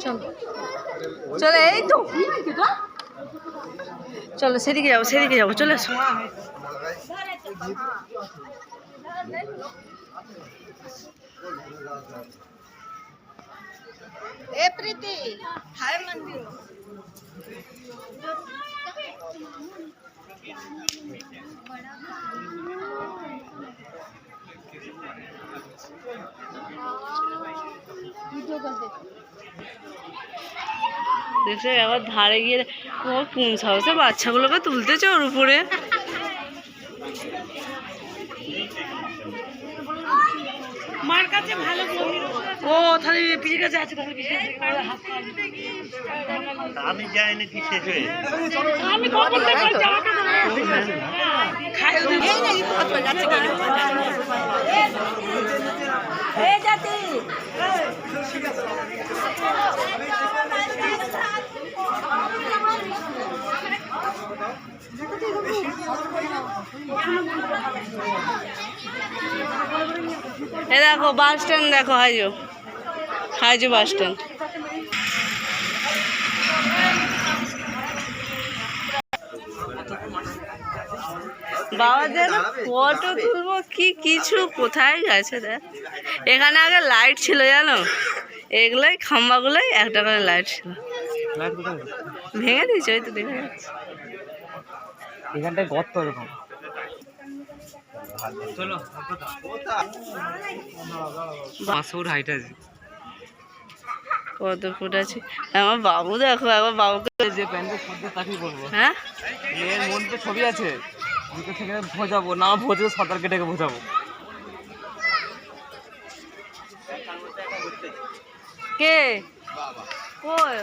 চলো চলো, এই তো চলো, সেদিকে যাবো, সেদিকে যাবো, চলে এসো। ए प्रीति हाय मंदिर দেখছো একবার ধারে গিয়ে কোন সাহসে বাচ্চাগুলোকে তুলতেছে ওর উপরে। মার কাছে ভালো ও তাহলে পিঠের কাছে আছে, তাহলে আমি যাইনি কি শেষ হয়ে আমি কখন দেখলাম জামাটা খাই এই না এই কত যাচ্ছে কেন এই জাতি এ দেখো বাস স্ট্যান্ড, দেখো হাইজো হাইজো বাস স্ট্যান্ড। বাবা যেন ফটো তুলবো কি কিছু কোথায় গেছে দেখ। এখানে আগে লাইট ছিল জানো, এগুলোই খাম্বাগুলোই একটা করে লাইট ছিল, ভেঙে দিয়েছে ওই তো দেখা যাচ্ছে। এখানটায় গর্ত এরকম। কত ফুট আছে আমার বাবু, দেখো একবার বাবুকে যে প্যান্টের সর্দি তাকেই বলবো। হ্যাঁ এর মধ্যে ছবি আছে, দুটো থেকে ভোজাবো না, ভোজে সাঁতার কেটে ভোজাবো। কে কই